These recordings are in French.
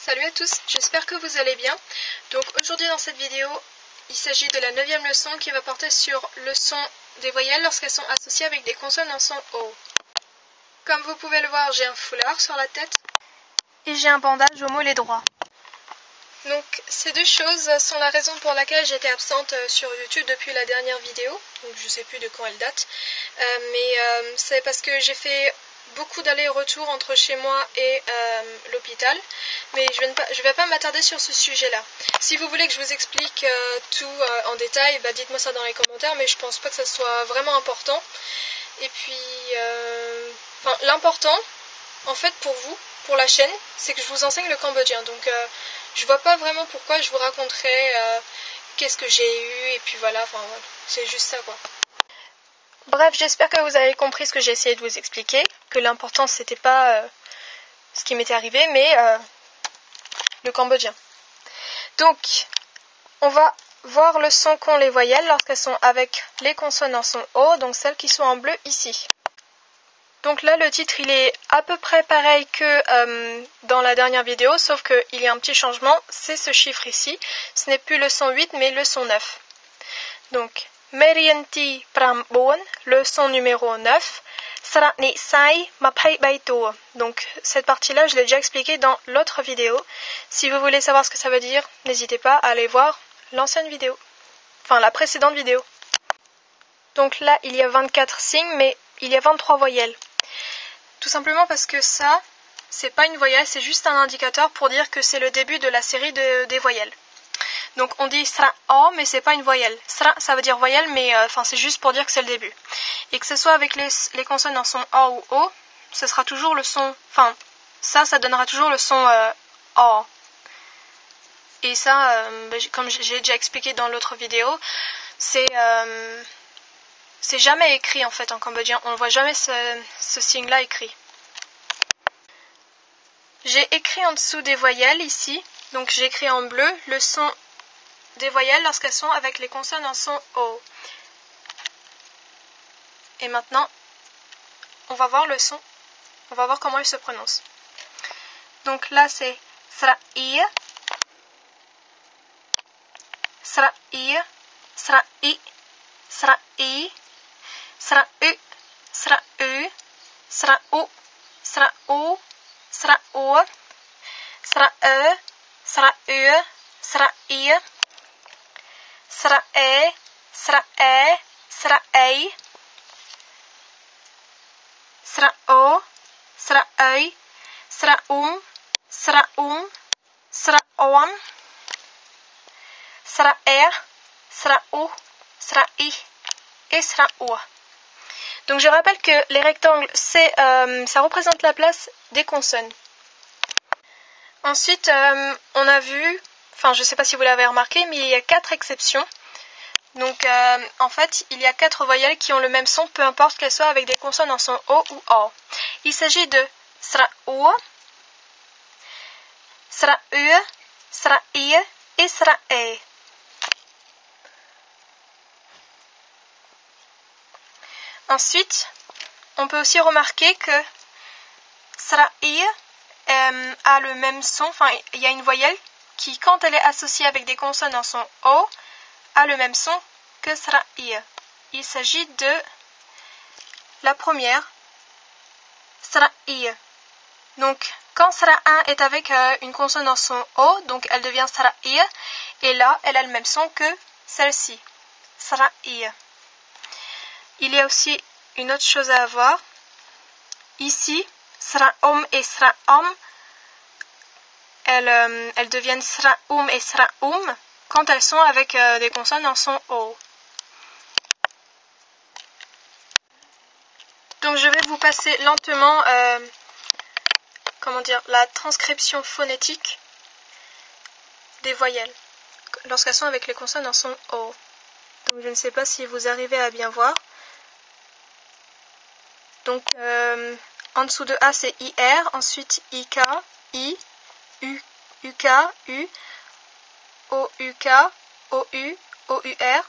Salut à tous, j'espère que vous allez bien. Donc aujourd'hui dans cette vidéo, il s'agit de la 9e leçon qui va porter sur le son des voyelles lorsqu'elles sont associées avec des consonnes en son O. Comme vous pouvez le voir, j'ai un foulard sur la tête et j'ai un bandage au mollet droit. Donc ces deux choses sont la raison pour laquelle j'étais absente sur YouTube depuis la dernière vidéo. Donc je ne sais plus de quand elle date. Mais c'est parce que j'ai fait beaucoup d'allers-retours entre chez moi et l'hôpital. Mais je ne vais pas m'attarder sur ce sujet-là. Si vous voulez que je vous explique tout en détail, dites-moi ça dans les commentaires. Mais je pense pas que ça soit vraiment important. Et puis, l'important, en fait, pour vous, pour la chaîne, c'est que je vous enseigne le cambodgien. Donc je vois pas vraiment pourquoi je vous raconterai qu'est-ce que j'ai eu et puis voilà, c'est juste ça quoi. Bref, j'espère que vous avez compris ce que j'ai essayé de vous expliquer, que l'important c'était pas ce qui m'était arrivé, mais le cambodgien. Donc, on va voir le son qu'ont les voyelles lorsqu'elles sont avec les consonnes en son O, donc celles qui sont en bleu ici. Donc là, le titre, il est à peu près pareil que dans la dernière vidéo, sauf qu'il y a un petit changement, c'est ce chiffre ici. Ce n'est plus le son 8, mais le son 9. Donc, Merienti Pramboon, le son numéro 9. Sarani Sai Mapai Baito. Donc, cette partie-là, je l'ai déjà expliqué dans l'autre vidéo. Si vous voulez savoir ce que ça veut dire, n'hésitez pas à aller voir l'ancienne vidéo. Enfin, la précédente vidéo. Donc là, il y a 24 signes, mais il y a 23 voyelles. Tout simplement parce que ça, c'est pas une voyelle, c'est juste un indicateur pour dire que c'est le début de la série des voyelles. Donc on dit sra o, mais c'est pas une voyelle. Sra, ça veut dire voyelle, mais c'est juste pour dire que c'est le début. Et que ce soit avec les consonnes en son o ou o, ce sera toujours le son, ça donnera toujours le son o. Et ça, comme j'ai déjà expliqué dans l'autre vidéo, c'est jamais écrit en fait en cambodgien, on ne voit jamais ce signe-là écrit. J'ai écrit en dessous des voyelles ici, donc j'ai écrit en bleu le son des voyelles lorsqu'elles sont avec les consonnes en son O. Et maintenant, on va voir le son, on va voir comment il se prononce. Donc là c'est sra-i, sra-i, sra-i, sra-i, sra-u, sra-u, sra-u, sra-u, sra-u, sra-e, sra-u, sra-i, sra-e, sra-e, sra-ei, sra-o, sra-ei, sra-um, sra-um, sra-om, sra-er, sra-u, sra-i et sra-ou. Donc je rappelle que les rectangles, ça représente la place des consonnes. Ensuite, on a vu, je ne sais pas si vous l'avez remarqué, mais il y a 4 exceptions. Donc en fait, il y a 4 voyelles qui ont le même son, peu importe qu'elles soient avec des consonnes en son O ou O. Il s'agit de sra-ou, sra-u, sra-i et sra-e. Ensuite, on peut aussi remarquer que sra-i a le même son, il y a une voyelle qui, quand elle est associée avec des consonnes en son O, a le même son que sra-i. Il s'agit de la première, sra-i. Donc, quand sra-1 est avec une consonne en son O, donc elle devient sra-i, et là, elle a le même son que celle-ci, sra-i. Il y a aussi une autre chose à avoir. Ici, sra-om et sra-om, elles deviennent sra-um et sra-um quand elles sont avec des consonnes en son O. Donc je vais vous passer lentement la transcription phonétique des voyelles lorsqu'elles sont avec les consonnes en son O. Donc je ne sais pas si vous arrivez à bien voir. Donc en dessous de A c'est IR, ensuite IK, I, U, UK, U, OUK, OU, OUR,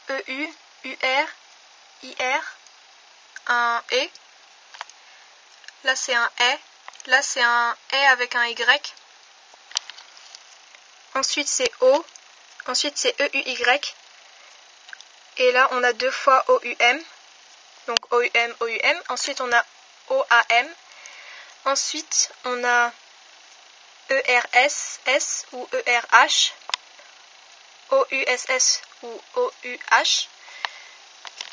EU, UR, IR, un E. Là c'est un E, Là, c'est un E avec un Y. Ensuite, c'est O. Ensuite, c'est E-U-Y. Et là, on a 2 fois O-U-M. Donc, O-U-M, O-U-M. Ensuite, on a O-A-M. Ensuite, on a E-R-S-S ou E-R-H. O-U-S-S ou O-U-H.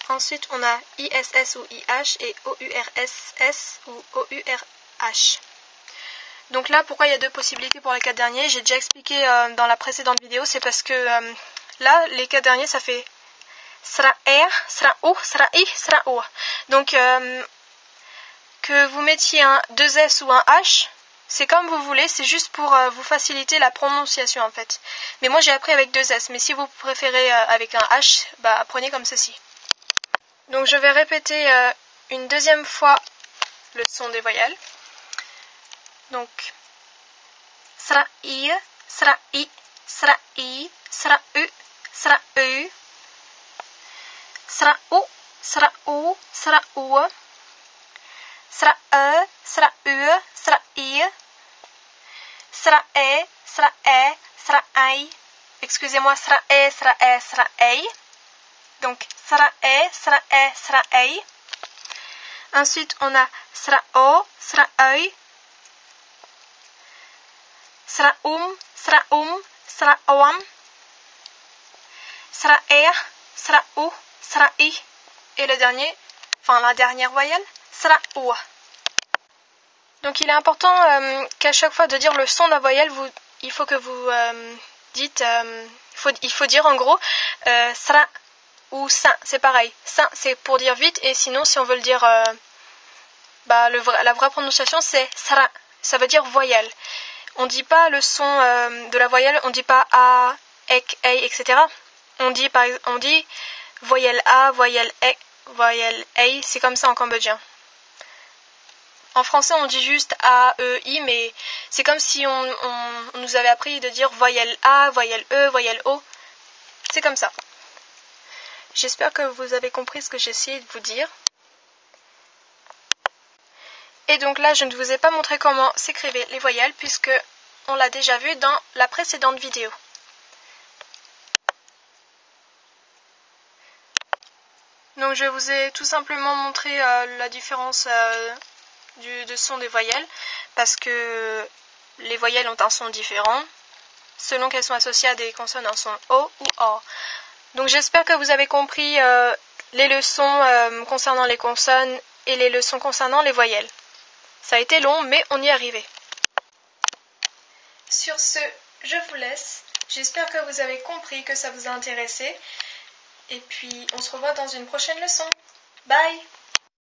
Ensuite, on a I-S-S ou I-H et O-U-R-S-S ou O-U-R-H. Donc là, pourquoi il y a 2 possibilités pour les 4 derniers? J'ai déjà expliqué dans la précédente vidéo, c'est parce que là, les 4 derniers, ça fait sera R, sera O, sera I, sera O. Donc, que vous mettiez un 2S ou un H, c'est comme vous voulez, c'est juste pour vous faciliter la prononciation en fait. Mais moi j'ai appris avec 2S, mais si vous préférez avec un H, bah apprenez comme ceci. Donc je vais répéter une deuxième fois le son des voyelles. Donc, sera I, sera I, sera I, sera U, sera U, sera O, sera O, sera O, sera E, sera U, sera I, sera E, sera E, sera I, excusez-moi, sera E, sera E, sera E. Donc, sera E, sera E, sera E. Ensuite, on a sera O, sera I, sera sera sera OAM, sera R, sera O, sera I. Et le dernier, enfin la dernière voyelle, sera O. Donc il est important qu'à chaque fois de dire le son de la voyelle, il faut que vous dites, il faut dire en gros, sera ou ça, c'est pareil. Ça, c'est pour dire vite, et sinon si on veut le dire, la vraie prononciation c'est sera, ça veut dire voyelle. On dit pas le son de la voyelle, on dit pas A, ek, ei, etc. On dit voyelle A, voyelle ek, voyelle ei, c'est comme ça en cambodgien. En français, on dit juste A, E, I, mais c'est comme si on nous avait appris de dire voyelle A, voyelle E, voyelle O. C'est comme ça. J'espère que vous avez compris ce que j'ai essayé de vous dire. Et donc là, je ne vous ai pas montré comment s'écrivaient les voyelles puisque on l'a déjà vu dans la précédente vidéo. Donc je vous ai tout simplement montré la différence de son des voyelles parce que les voyelles ont un son différent selon qu'elles sont associées à des consonnes en son O ou O. Donc j'espère que vous avez compris les leçons concernant les consonnes et les leçons concernant les voyelles. Ça a été long, mais on y est arrivé. Sur ce, je vous laisse. J'espère que vous avez compris, que ça vous a intéressé. Et puis, on se revoit dans une prochaine leçon. Bye!